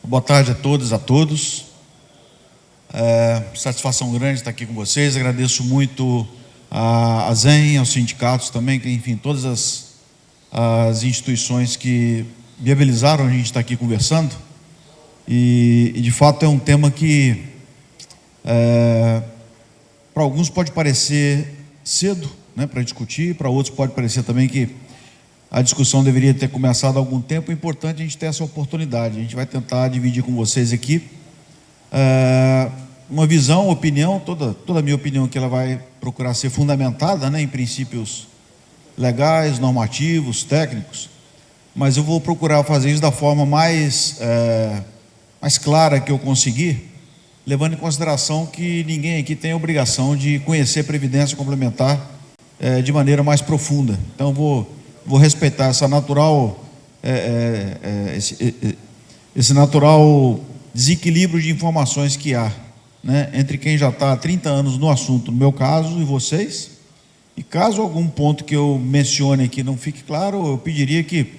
Boa tarde a todas, a todos. Satisfação grande estar aqui com vocês. Agradeço muito a ZEM, aos sindicatos também, que, enfim, todas as instituições que viabilizaram a gente estar aqui conversando. E de fato é um tema que para alguns pode parecer cedo, né, para discutir, para outros pode parecer também que a discussão deveria ter começado há algum tempo. É importante a gente ter essa oportunidade. A gente vai tentar dividir com vocês aqui uma visão, opinião, toda a minha opinião que ela vai procurar ser fundamentada, né, em princípios legais, normativos, técnicos, mas eu vou procurar fazer isso da forma mais clara que eu conseguir, levando em consideração que ninguém aqui tem a obrigação de conhecer a Previdência Complementar de maneira mais profunda. Então, vou respeitar essa natural, esse natural desequilíbrio de informações que há, né, entre quem já está há 30 anos no assunto, no meu caso, e vocês. E caso algum ponto que eu mencione aqui não fique claro, eu pediria que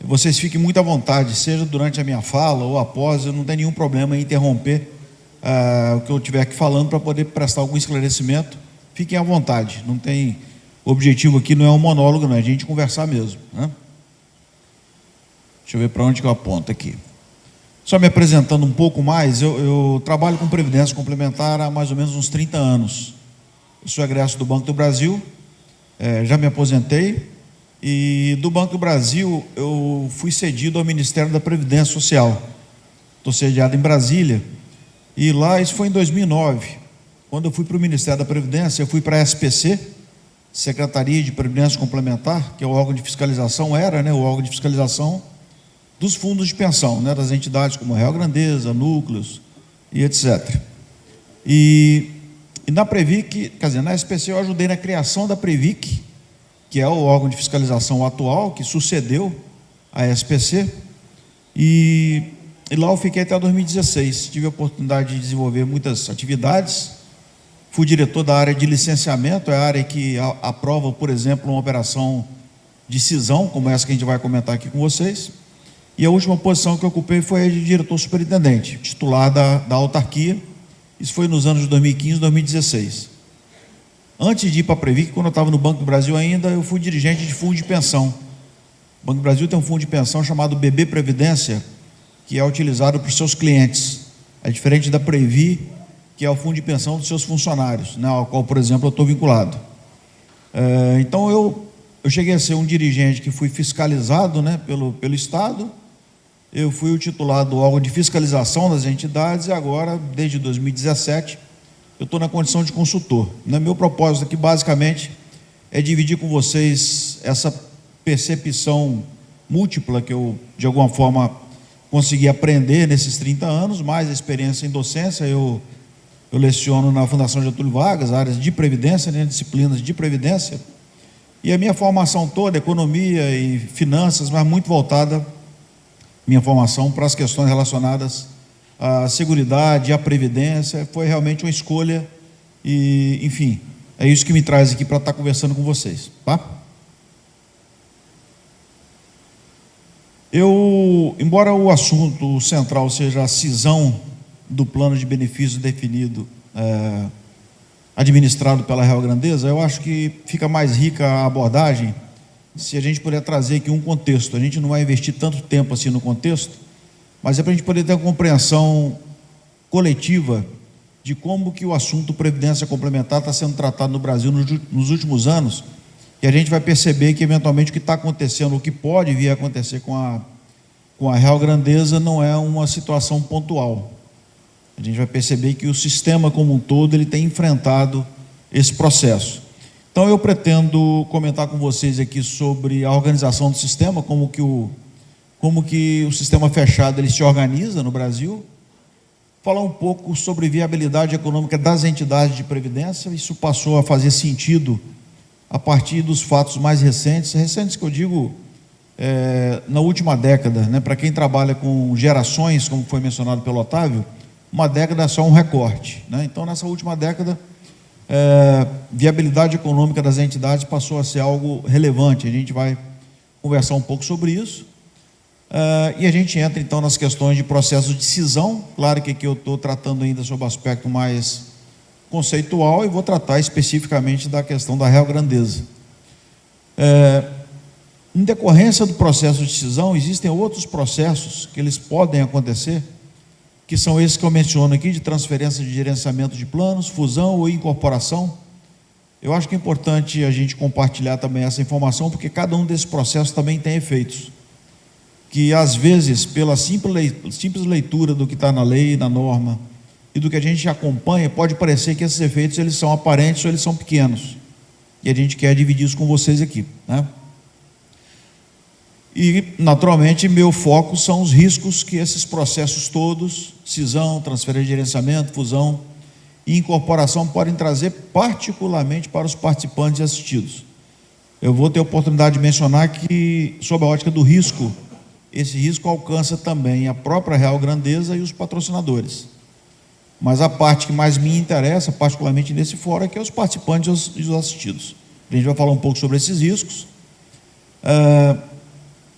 vocês fiquem muito à vontade, seja durante a minha fala ou após. Eu não tenho nenhum problema em interromper o que eu estiver aqui falando para poder prestar algum esclarecimento. Fiquem à vontade, não tem... O objetivo aqui não é um monólogo, não é a gente conversar mesmo, né? Deixa eu ver para onde que eu aponto aqui. Só me apresentando um pouco mais, eu trabalho com Previdência Complementar há mais ou menos uns 30 anos. Eu sou egresso do Banco do Brasil, já me aposentei, e do Banco do Brasil eu fui cedido ao Ministério da Previdência Social. Estou sediado em Brasília, e lá, isso foi em 2009. Quando eu fui para o Ministério da Previdência, eu fui para a SPC, Secretaria de Previdência Complementar, que é o órgão de fiscalização, o órgão de fiscalização dos fundos de pensão, né, das entidades como Real Grandeza, Núcleos e etc. E na Previc, quer dizer, na SPC eu ajudei na criação da Previc, que é o órgão de fiscalização atual, que sucedeu a SPC, e lá eu fiquei até 2016. Tive a oportunidade de desenvolver muitas atividades. Fui diretor da área de licenciamento, é a área que aprova, por exemplo, uma operação de cisão, como essa que a gente vai comentar aqui com vocês. E a última posição que eu ocupei foi a de diretor superintendente, titular da autarquia. Isso foi nos anos de 2015 e 2016. Antes de ir para a Previc, quando eu estava no Banco do Brasil ainda, eu fui dirigente de fundo de pensão. O Banco do Brasil tem um fundo de pensão chamado BB Previdência, que é utilizado por seus clientes. É diferente da Previ, que é o fundo de pensão dos seus funcionários, né, ao qual, por exemplo, eu estou vinculado. Então, eu cheguei a ser um dirigente que fui fiscalizado, né, pelo Estado. Eu fui o titular do órgão de fiscalização das entidades, e agora, desde 2017, eu estou na condição de consultor. Meu propósito aqui, basicamente, é dividir com vocês essa percepção múltipla que eu, de alguma forma, consegui aprender nesses 30 anos, mais a experiência em docência. Eu leciono na Fundação Getúlio Vargas, áreas de previdência, né, disciplinas de previdência, e a minha formação toda, economia e finanças, mas muito voltada, minha formação, para as questões relacionadas à seguridade, à previdência. Foi realmente uma escolha e, enfim, é isso que me traz aqui para estar conversando com vocês, tá? Embora o assunto central seja a cisão do plano de benefícios definido, administrado pela Real Grandeza, eu acho que fica mais rica a abordagem se a gente puder trazer aqui um contexto. A gente não vai investir tanto tempo assim no contexto, mas é para a gente poder ter uma compreensão coletiva de como que o assunto Previdência Complementar está sendo tratado no Brasil nos últimos anos, e a gente vai perceber que, eventualmente, o que está acontecendo, o que pode vir a acontecer com a Real Grandeza, não é uma situação pontual. A gente vai perceber que o sistema como um todo ele tem enfrentado esse processo. Então, eu pretendo comentar com vocês aqui sobre a organização do sistema, como que o sistema fechado ele se organiza no Brasil, falar um pouco sobre viabilidade econômica das entidades de previdência. Isso passou a fazer sentido a partir dos fatos mais recentes que eu digo na última década, né? Para quem trabalha com gerações, como foi mencionado pelo Otávio, uma década é só um recorte, né? Então, nessa última década, viabilidade econômica das entidades passou a ser algo relevante. A gente vai conversar um pouco sobre isso. E a gente entra, então, nas questões de processo de cisão. Claro que aqui eu estou tratando ainda sobre o aspecto mais conceitual e vou tratar especificamente da questão da real-grandeza. Em decorrência do processo de cisão, existem outros processos que eles podem acontecer, que são esses que eu menciono aqui, de transferência de gerenciamento de planos, fusão ou incorporação. Eu acho que é importante a gente compartilhar também essa informação, porque cada um desses processos também tem efeitos, que às vezes, pela simples leitura do que está na lei, na norma, e do que a gente acompanha, pode parecer que esses efeitos eles são aparentes ou eles são pequenos, e a gente quer dividir isso com vocês aqui, né? E, naturalmente, meu foco são os riscos que esses processos todos, cisão, transferência de gerenciamento, fusão e incorporação, podem trazer, particularmente para os participantes e assistidos. Eu vou ter a oportunidade de mencionar que, sob a ótica do risco, esse risco alcança também a própria Real Grandeza e os patrocinadores. Mas a parte que mais me interessa, particularmente nesse fórum, é que é os participantes e os assistidos. A gente vai falar um pouco sobre esses riscos.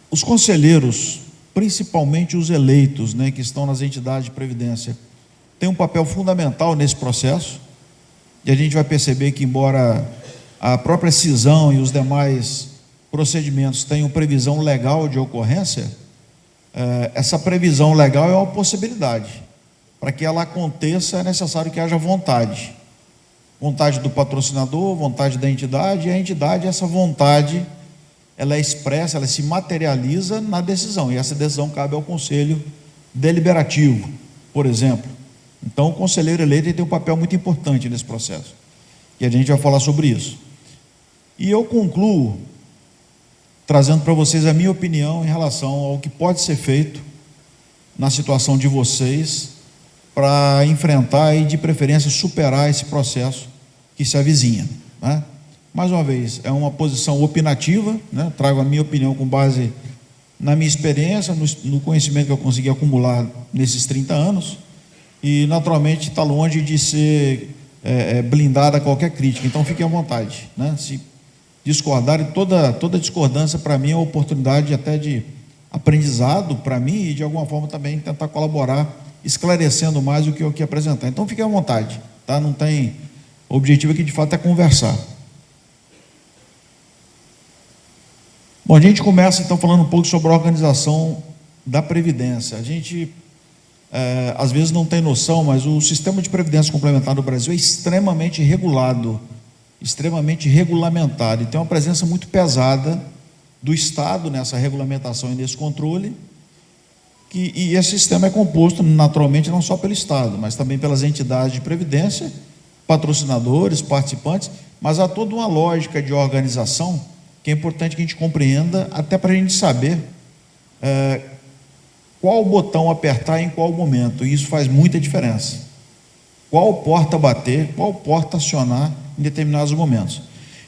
Os conselheiros, principalmente os eleitos, né, que estão nas entidades de previdência, têm um papel fundamental nesse processo, e a gente vai perceber que, embora a própria cisão e os demais procedimentos tenham previsão legal de ocorrência, essa previsão legal é uma possibilidade. Para que ela aconteça, é necessário que haja vontade. Vontade do patrocinador, vontade da entidade, e a entidade, essa vontade, ela é expressa, ela se materializa na decisão, e essa decisão cabe ao Conselho Deliberativo, por exemplo. Então, o conselheiro eleito tem um papel muito importante nesse processo, e a gente vai falar sobre isso. E eu concluo trazendo para vocês a minha opinião em relação ao que pode ser feito na situação de vocês para enfrentar e, de preferência, superar esse processo que se avizinha, né? Mais uma vez, é uma posição opinativa, né? Trago a minha opinião com base na minha experiência, no conhecimento que eu consegui acumular nesses 30 anos, e, naturalmente, está longe de ser blindada a qualquer crítica. Então, fiquem à vontade, né? Se discordarem, toda discordância, para mim, é uma oportunidade até de aprendizado para mim e, de alguma forma, também tentar colaborar, esclarecendo mais o que eu aqui apresentar. Então, fiquem à vontade, tá? Não tem... O objetivo aqui, de fato, é conversar. Bom, a gente começa, então, falando um pouco sobre a organização da Previdência. A gente, às vezes, não tem noção, mas o sistema de Previdência Complementar no Brasil é extremamente regulado, extremamente regulamentado, e tem uma presença muito pesada do Estado nessa regulamentação e nesse controle, e esse sistema é composto, naturalmente, não só pelo Estado, mas também pelas entidades de previdência, patrocinadores, participantes, mas há toda uma lógica de organização que é importante que a gente compreenda, até para a gente saber qual botão apertar em qual momento, e isso faz muita diferença. Qual porta bater, qual porta acionar em determinados momentos.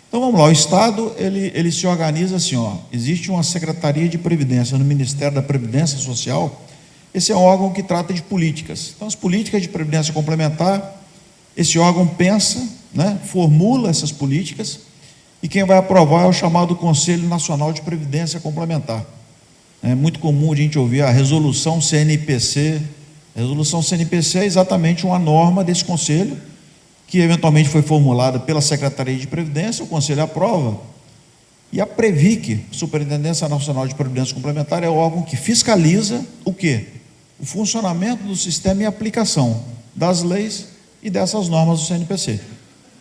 Então, vamos lá, o Estado, ele se organiza assim, existe uma Secretaria de Previdência no Ministério da Previdência Social. Esse é um órgão que trata de políticas. Então, as políticas de previdência complementar, esse órgão pensa, né, formula essas políticas, e quem vai aprovar é o chamado Conselho Nacional de Previdência Complementar. É muito comum a gente ouvir a resolução CNPC. A resolução CNPC é exatamente uma norma desse conselho, que eventualmente foi formulada pela Secretaria de Previdência, o Conselho aprova, e a Previc, Superintendência Nacional de Previdência Complementar, é o órgão que fiscaliza o quê? O funcionamento do sistema e a aplicação das leis e dessas normas do CNPC.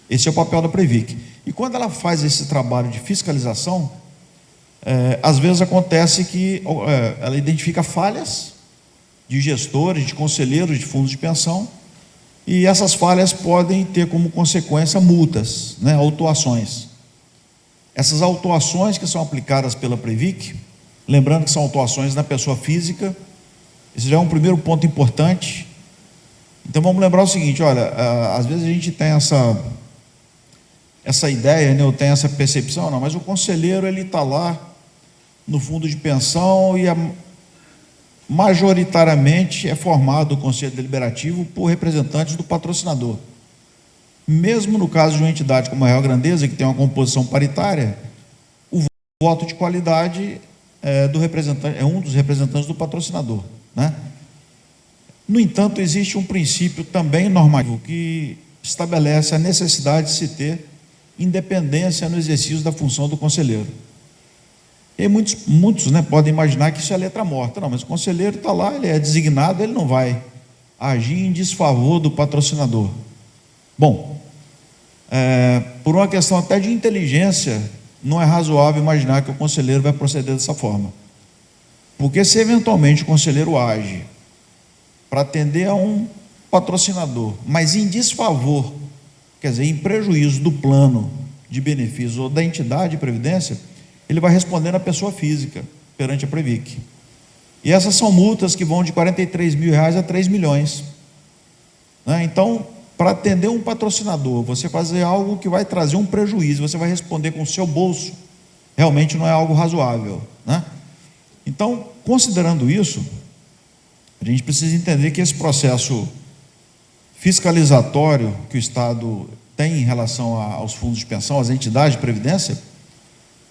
Esse é o papel da Previc. E quando ela faz esse trabalho de fiscalização, às vezes acontece que ela identifica falhas de gestores, de conselheiros de fundos de pensão, e essas falhas podem ter como consequência multas, né, autuações. Essas autuações que são aplicadas pela Previc, lembrando que são autuações na pessoa física, esse já é um primeiro ponto importante. Então vamos lembrar o seguinte, olha, às vezes a gente tem essa ideia, né, eu tenho essa percepção, não, mas o conselheiro, ele está lá no fundo de pensão e majoritariamente é formado o Conselho Deliberativo por representantes do patrocinador. Mesmo no caso de uma entidade como a Real Grandeza, que tem uma composição paritária, o voto de qualidade do representante, é um dos representantes do patrocinador, né? No entanto, existe um princípio também normativo que estabelece a necessidade de se ter independência no exercício da função do conselheiro. E muitos, né, podem imaginar que isso é letra morta. Não, mas o conselheiro está lá, ele é designado, ele não vai agir em desfavor do patrocinador. Bom, por uma questão até de inteligência, não é razoável imaginar que o conselheiro vai proceder dessa forma. Porque se eventualmente o conselheiro age para atender a um patrocinador, mas em desfavor, quer dizer, em prejuízo do plano de benefícios ou da entidade de previdência, ele vai responder à pessoa física perante a Previc. E essas são multas que vão de R$ 43.000 a 3 milhões. Né? Então, para atender um patrocinador, você fazer algo que vai trazer um prejuízo, você vai responder com o seu bolso, realmente não é algo razoável, né? Então, considerando isso, a gente precisa entender que esse processo fiscalizatório que o Estado tem em relação aos fundos de pensão, às entidades de previdência,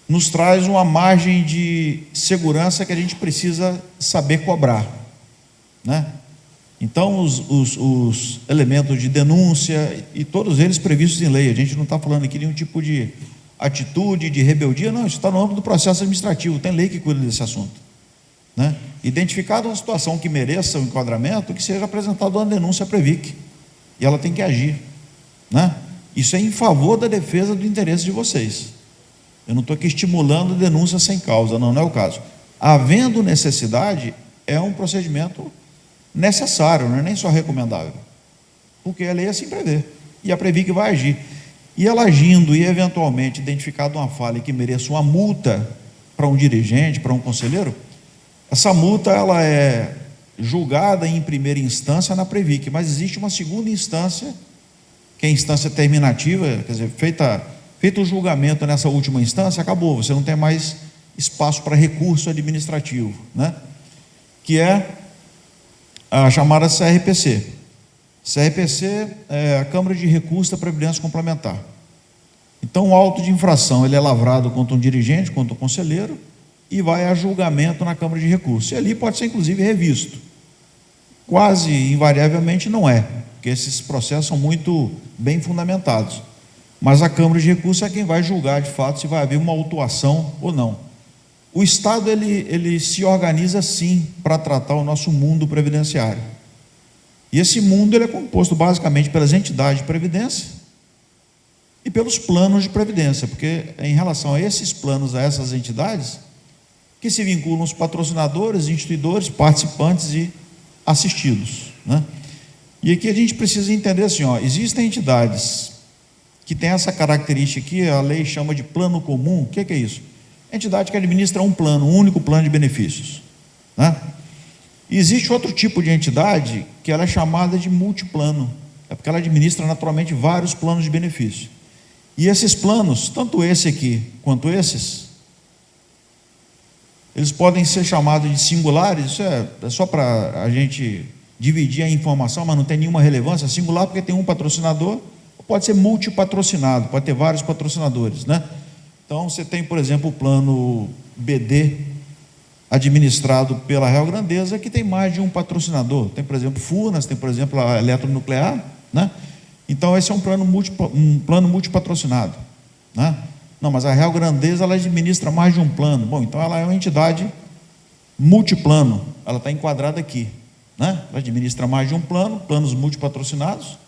nos traz uma margem de segurança que a gente precisa saber cobrar, né? Então, os elementos de denúncia, e todos eles previstos em lei, a gente não está falando aqui de nenhum tipo de atitude, de rebeldia, não, isso está no âmbito do processo administrativo, tem lei que cuida desse assunto, né? Identificada uma situação que mereça o enquadramento, que seja apresentada uma denúncia à Previc, e ela tem que agir, né? Isso é em favor da defesa do interesse de vocês. Eu não estou aqui estimulando denúncia sem causa, não é o caso. Havendo necessidade, é um procedimento necessário, não é nem só recomendável, porque a lei assim prevê, e a Previc vai agir. E ela agindo e eventualmente identificada uma falha que mereça uma multa para um dirigente, para um conselheiro, essa multa ela é julgada em primeira instância na Previc, mas existe uma segunda instância, que é a instância terminativa, quer dizer, feito o julgamento nessa última instância, acabou, você não tem mais espaço para recurso administrativo, né? Que é a chamada CRPC. CRPC é a Câmara de Recurso da Previdência Complementar. Então, o auto de infração ele é lavrado contra um dirigente, contra um conselheiro, e vai a julgamento na Câmara de Recurso. E ali pode ser, inclusive, revisto. Quase invariavelmente não é, porque esses processos são muito bem fundamentados. Mas a Câmara de Recurso é quem vai julgar, de fato, se vai haver uma autuação ou não. O Estado, ele se organiza, sim, para tratar o nosso mundo previdenciário. E esse mundo ele é composto, basicamente, pelas entidades de previdência e pelos planos de previdência, porque é em relação a esses planos, a essas entidades, que se vinculam os patrocinadores, instituidores, participantes e assistidos, né? E aqui a gente precisa entender assim, existem entidades que têm essa característica aqui, a lei chama de plano comum. O que é isso? Entidade que administra um plano, um único plano de benefícios, né? E existe outro tipo de entidade que ela é chamada de multiplano, é porque ela administra naturalmente vários planos de benefício. E esses planos, tanto esse aqui quanto esses, eles podem ser chamados de singulares. Isso é só para a gente dividir a informação, mas não tem nenhuma relevância. Singular porque tem um patrocinador, pode ser multipatrocinado, pode ter vários patrocinadores, né? Então, você tem, por exemplo, o plano BD, administrado pela Real Grandeza, que tem mais de um patrocinador. Tem, por exemplo, Furnas, tem, por exemplo, a Eletronuclear, né? Então, esse é um plano multipatrocinado, né? Não, mas a Real Grandeza, ela administra mais de um plano. Bom, então ela é uma entidade multiplano, ela está enquadrada aqui, né? Ela administra mais de um plano, planos multipatrocinados,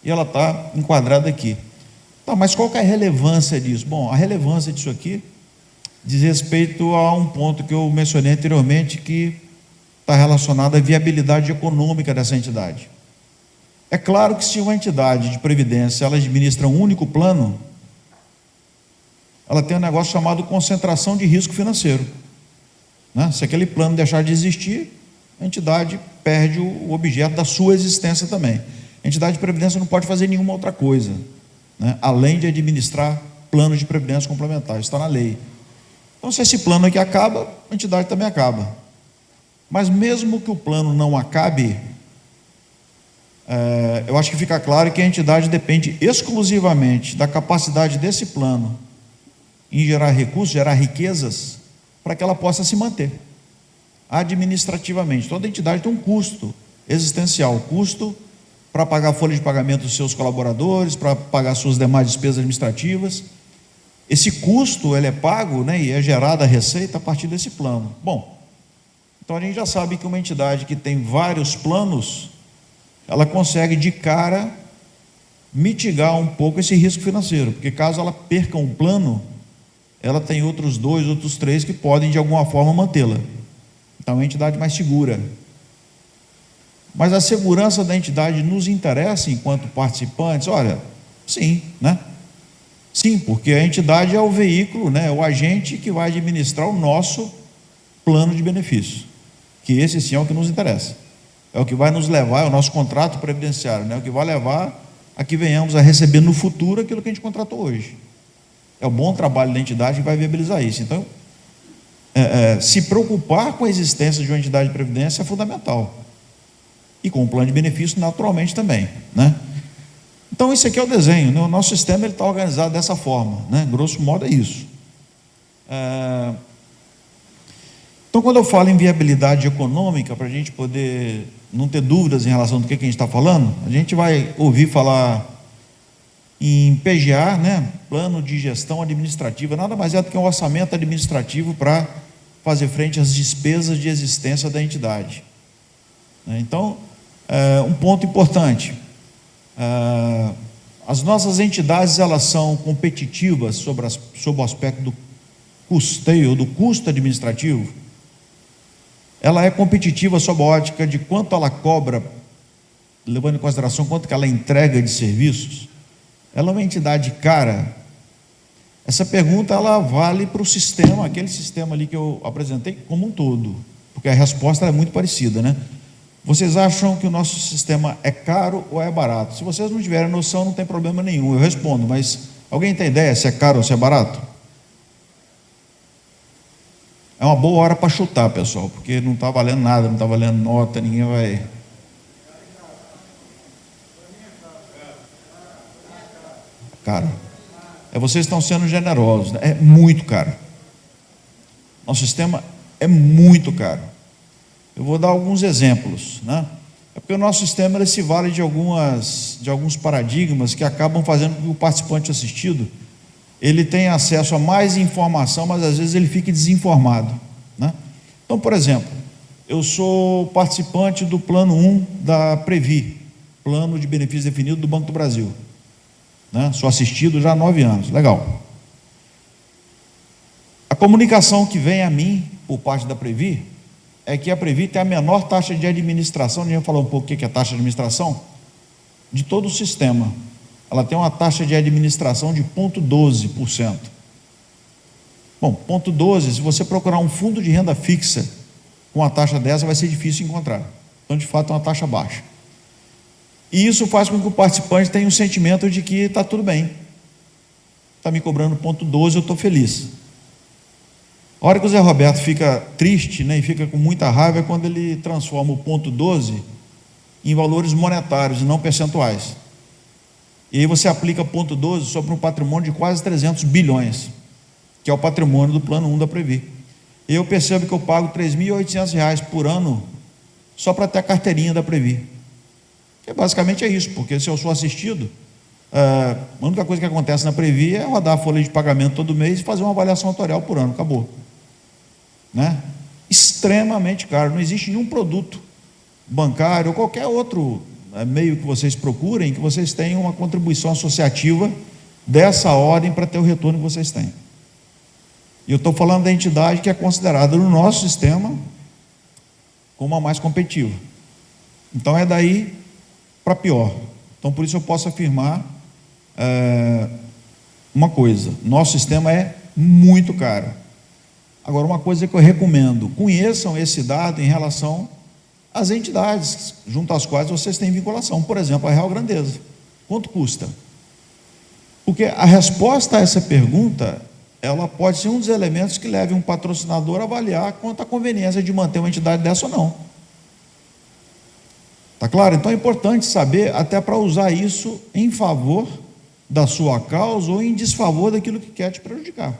e ela está enquadrada aqui. Tá, mas qual que é a relevância disso? Bom, a relevância disso aqui diz respeito a um ponto que eu mencionei anteriormente, que está relacionado à viabilidade econômica dessa entidade. É claro que se uma entidade de previdência ela administra um único plano, ela tem um negócio chamado concentração de risco financeiro, né? Se aquele plano deixar de existir, a entidade perde o objeto da sua existência também. A entidade de previdência não pode fazer nenhuma outra coisa, né, além de administrar planos de previdência complementar, está na lei. Então, se esse plano aqui acaba, a entidade também acaba. Mas mesmo que o plano não acabe, eu acho que fica claro que a entidade depende exclusivamente da capacidade desse plano em gerar recursos, gerar riquezas, para que ela possa se manter administrativamente. Toda entidade tem um custo existencial, custo para pagar a folha de pagamento dos seus colaboradores, para pagar suas demais despesas administrativas. Esse custo ele é pago, né, e é gerada a receita a partir desse plano. Bom, então a gente já sabe que uma entidade que tem vários planos, ela consegue de cara mitigar um pouco esse risco financeiro, porque caso ela perca um plano, ela tem outros 2, outros 3 que podem de alguma forma mantê-la. Então é uma entidade mais segura. Mas a segurança da entidade nos interessa enquanto participantes? Olha, sim, né? Sim, porque a entidade é o veículo, né, o agente que vai administrar o nosso plano de benefícios, que esse sim é o que nos interessa, é o que vai nos levar, é o nosso contrato previdenciário, né, o que vai levar a que venhamos a receber no futuro aquilo que a gente contratou hoje. É o bom trabalho da entidade que vai viabilizar isso. Então, se preocupar com a existência de uma entidade de previdência é fundamental, e com o plano de benefício naturalmente também, né? Então esse aqui é o desenho, né? O nosso sistema está organizado dessa forma, né? Grosso modo é isso. Então quando eu falo em viabilidade econômica, para a gente poder não ter dúvidas em relação do que a gente está falando, a gente vai ouvir falar em PGA, né? Plano de Gestão Administrativa, nada mais é do que um orçamento administrativo para fazer frente às despesas de existência da entidade. Então, um ponto importante, as nossas entidades elas são competitivas sobre o aspecto do custeio, do custo administrativo. Ela é competitiva sob a ótica de quanto ela cobra, levando em consideração quanto que ela entrega de serviços. Ela é uma entidade cara? Essa pergunta ela vale para o sistema, aquele sistema ali que eu apresentei como um todo, porque a resposta é muito parecida, né? Vocês acham que o nosso sistema é caro ou é barato? Se vocês não tiverem noção, não tem problema nenhum, eu respondo, mas alguém tem ideia se é caro ou se é barato? É uma boa hora para chutar, pessoal, porque não está valendo nada, não está valendo nota, ninguém vai... Caro. Vocês estão sendo generosos, né? É muito caro. Nosso sistema é muito caro. Eu vou dar alguns exemplos, né? É porque o nosso sistema ele se vale de alguns paradigmas que acabam fazendo com que o participante assistido ele tenha acesso a mais informação, mas às vezes ele fique desinformado, né? Então, por exemplo, eu sou participante do plano 1 da Previ, plano de benefício definido do Banco do Brasil, né? Sou assistido já há 9 anos, legal. A comunicação que vem a mim por parte da Previ é que a Previ tem a menor taxa de administração, a gente vai falar um pouco o que é taxa de administração, de todo o sistema. Ela tem uma taxa de administração de 0,12%. Bom, 0,12%, se você procurar um fundo de renda fixa com uma taxa dessa, vai ser difícil encontrar. Então, de fato, é uma taxa baixa. E isso faz com que o participante tenha um sentimento de que está tudo bem. Está me cobrando 0,12%, eu estou feliz. A hora que o Zé Roberto fica triste, né, e fica com muita raiva é quando ele transforma o 0,12 em valores monetários e não percentuais. E aí você aplica 0,12 sobre um patrimônio de quase 300 bilhões, que é o patrimônio do plano 1 da Previ. E eu percebo que eu pago R$ 3.800 por ano só para ter a carteirinha da Previ. Que basicamente é isso, porque se eu sou assistido, a única coisa que acontece na Previ é rodar a folha de pagamento todo mês e fazer uma avaliação atuarial por ano, acabou. Né? Extremamente caro, não existe nenhum produto bancário ou qualquer outro meio que vocês procurem que vocês tenham uma contribuição associativa dessa ordem para ter o retorno que vocês têm. E eu estou falando da entidade que é considerada no nosso sistema como a mais competitiva. Então é daí para pior. Então por isso eu posso afirmar uma coisa: nosso sistema é muito caro. Agora, uma coisa que eu recomendo: conheçam esse dado em relação às entidades junto às quais vocês têm vinculação. Por exemplo, a Real Grandeza. Quanto custa? Porque a resposta a essa pergunta, ela pode ser um dos elementos que leve um patrocinador a avaliar quanto a conveniência de manter uma entidade dessa ou não. Está claro? Então é importante saber, até para usar isso em favor da sua causa ou em desfavor daquilo que quer te prejudicar.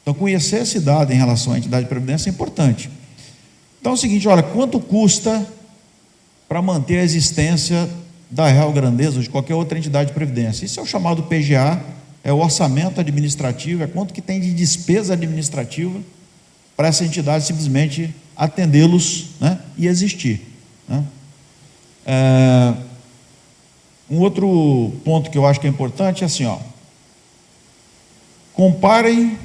Então, conhecer esse dado em relação à entidade de previdência é importante. Então, é o seguinte, olha, quanto custa para manter a existência da Real Grandeza ou de qualquer outra entidade de previdência? Isso é o chamado PGA, é o orçamento administrativo, é quanto que tem de despesa administrativa para essa entidade simplesmente atendê-los, né, e existir, né? Um outro ponto que eu acho que é importante é assim, ó, comparem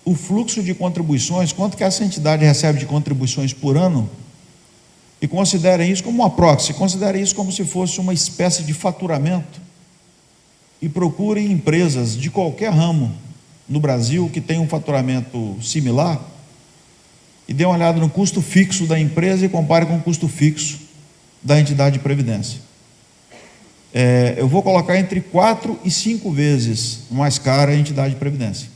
o fluxo de contribuições, quanto que essa entidade recebe de contribuições por ano, e considerem isso como uma proxy, considerem isso como se fosse uma espécie de faturamento, e procurem empresas de qualquer ramo no Brasil que tenham um faturamento similar, e dê uma olhada no custo fixo da empresa e compare com o custo fixo da entidade de previdência. Eu vou colocar entre 4 e 5 vezes mais cara a entidade de previdência,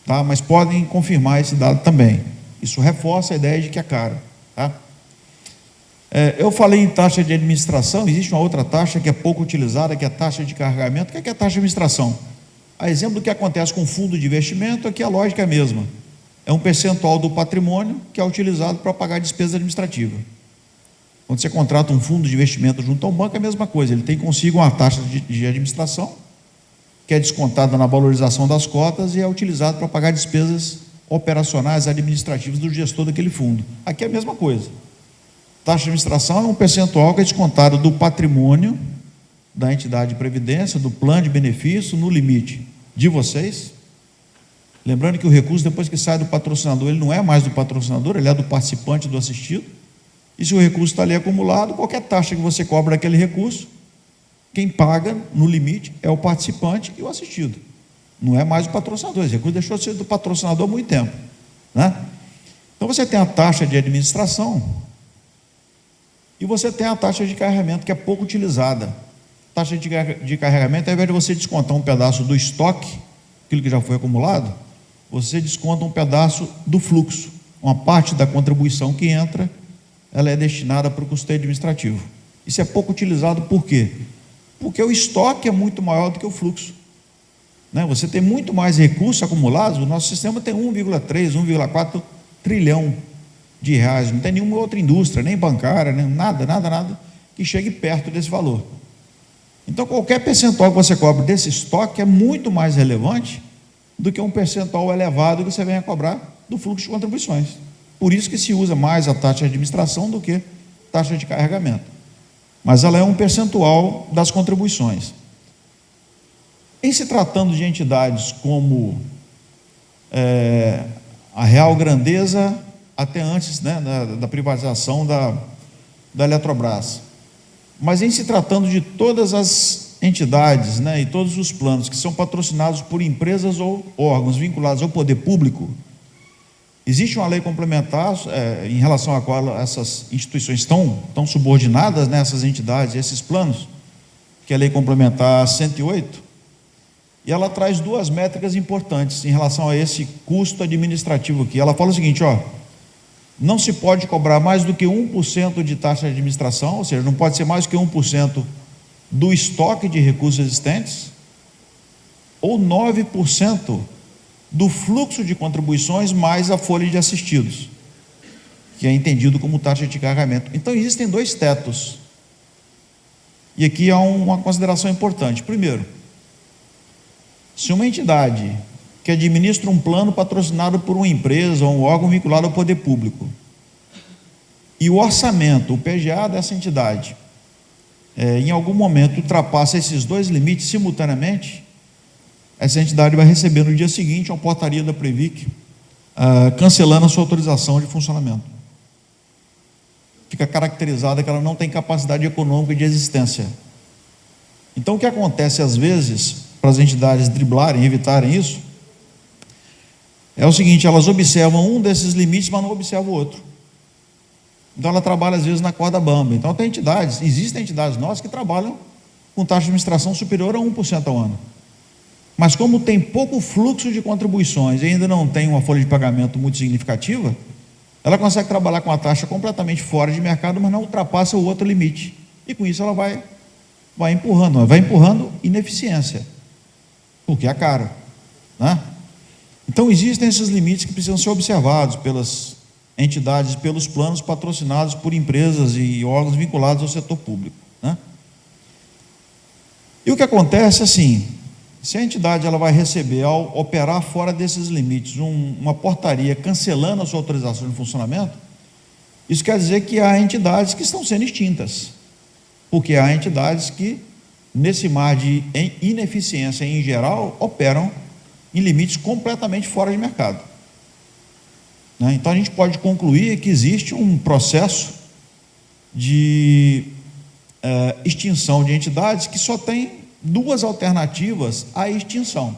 tá? Mas podem confirmar esse dado também. Isso reforça a ideia de que é caro, tá? Eu falei em taxa de administração. Existe uma outra taxa que é pouco utilizada, que é a taxa de carregamento. O que é a taxa de administração? A exemplo do que acontece com o fundo de investimento, aqui a lógica é a mesma. É um percentual do patrimônio que é utilizado para pagar a despesa administrativa. Quando você contrata um fundo de investimento junto a um banco, é a mesma coisa. Ele tem consigo uma taxa de administração, que é descontada na valorização das cotas e é utilizado para pagar despesas operacionais, administrativas do gestor daquele fundo. Aqui é a mesma coisa. Taxa de administração é um percentual que é descontado do patrimônio da entidade de previdência, do plano de benefício, no limite de vocês. Lembrando que o recurso, depois que sai do patrocinador, ele não é mais do patrocinador, ele é do participante, do assistido. E se o recurso está ali acumulado, qualquer taxa que você cobra daquele recurso, quem paga no limite é o participante e o assistido. Não é mais o patrocinador. Esse recurso deixou de ser do patrocinador há muito tempo, né? Então você tem a taxa de administração e você tem a taxa de carregamento, que é pouco utilizada. A taxa de carregamento, ao invés de você descontar um pedaço do estoque, aquilo que já foi acumulado, você desconta um pedaço do fluxo. Uma parte da contribuição que entra, ela é destinada para o custeio administrativo. Isso é pouco utilizado, por quê? Porque o estoque é muito maior do que o fluxo, né? Você tem muito mais recursos acumulados. O nosso sistema tem 1,3, 1,4 trilhão de reais. Não tem nenhuma outra indústria, nem bancária, nem nada que chegue perto desse valor. Então, qualquer percentual que você cobre desse estoque é muito mais relevante do que um percentual elevado que você venha cobrar do fluxo de contribuições. Por isso que se usa mais a taxa de administração do que taxa de carregamento. Mas ela é um percentual das contribuições. Em se tratando de entidades como a Real Grandeza, até antes, né, da privatização da Eletrobras, mas em se tratando de todas as entidades, né, e todos os planos que são patrocinados por empresas ou órgãos vinculados ao poder público, existe uma lei complementar em relação à qual essas instituições estão subordinadas, né, essas entidades, esses planos, que é a lei complementar 108, e ela traz duas métricas importantes em relação a esse custo administrativo aqui. Ela fala o seguinte, ó, não se pode cobrar mais do que 1% de taxa de administração, ou seja, não pode ser mais do que 1% do estoque de recursos existentes, ou 9% do fluxo de contribuições mais a folha de assistidos, que é entendido como taxa de carregamento. Então, existem dois tetos. E aqui há uma consideração importante. Primeiro, se uma entidade que administra um plano patrocinado por uma empresa ou um órgão vinculado ao poder público, e o orçamento, o PGA dessa entidade, em algum momento ultrapassa esses dois limites simultaneamente, essa entidade vai receber no dia seguinte uma portaria da Previc cancelando a sua autorização de funcionamento. Fica caracterizada que ela não tem capacidade econômica de existência. Então, o que acontece às vezes, para as entidades driblarem, evitarem isso, é o seguinte: elas observam um desses limites, mas não observam o outro. Então, ela trabalha às vezes na corda bamba. Então, existem entidades nossas que trabalham com taxa de administração superior a 1% ao ano. Mas como tem pouco fluxo de contribuições e ainda não tem uma folha de pagamento muito significativa, ela consegue trabalhar com a taxa completamente fora de mercado, mas não ultrapassa o outro limite. E com isso ela vai empurrando ineficiência, porque é caro, né? Então, existem esses limites que precisam ser observados pelas entidades, pelos planos patrocinados por empresas e órgãos vinculados ao setor público, né? E o que acontece assim, se a entidade ela vai receber, ao operar fora desses limites, uma portaria cancelando a sua autorização de funcionamento, isso quer dizer que há entidades que estão sendo extintas, porque há entidades que, nesse mar de ineficiência em geral, operam em limites completamente fora de mercado, né? Então a gente pode concluir que existe um processo de extinção de entidades que só tem duas alternativas à extinção: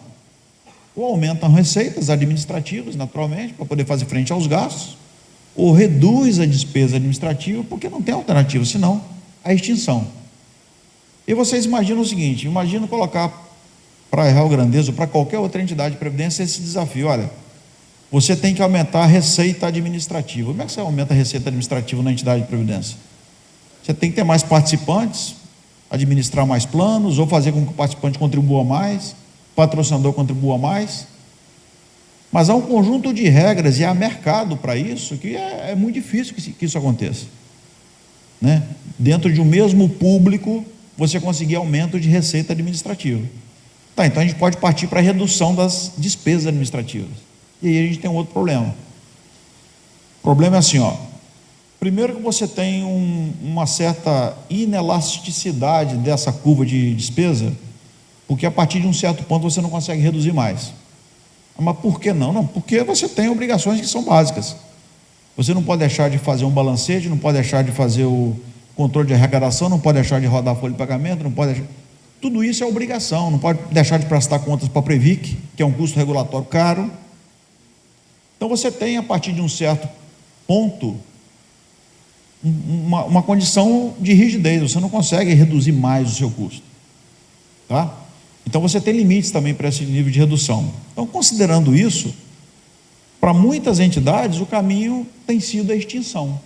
ou aumentam receitas administrativas, naturalmente, para poder fazer frente aos gastos, ou reduz a despesa administrativa, porque não tem alternativa, senão a extinção. E vocês imaginam o seguinte: imagina colocar para a Real Grandeza ou para qualquer outra entidade de previdência esse desafio: olha, você tem que aumentar a receita administrativa. Como é que você aumenta a receita administrativa na entidade de previdência? Você tem que ter mais participantes, administrar mais planos, ou fazer com que o participante contribua mais, o patrocinador contribua mais. Mas há um conjunto de regras e há mercado para isso, que é muito difícil que isso aconteça, né? Dentro de um mesmo público, você conseguir aumento de receita administrativa. Tá, então a gente pode partir para a redução das despesas administrativas. E aí a gente tem um outro problema. O problema é assim, ó. Primeiro que você tem uma certa inelasticidade dessa curva de despesa, porque a partir de um certo ponto você não consegue reduzir mais. Mas por que não? Não, porque você tem obrigações que são básicas. Você não pode deixar de fazer um balancete, não pode deixar de fazer o controle de arrecadação, não pode deixar de rodar a folha de pagamento, não pode deixar... Tudo isso é obrigação, não pode deixar de prestar contas para a Previc, que é um custo regulatório caro. Então você tem, a partir de um certo ponto, uma condição de rigidez, você não consegue reduzir mais o seu custo, tá? Então você tem limites também para esse nível de redução. Então, considerando isso, para muitas entidades o caminho tem sido a extinção.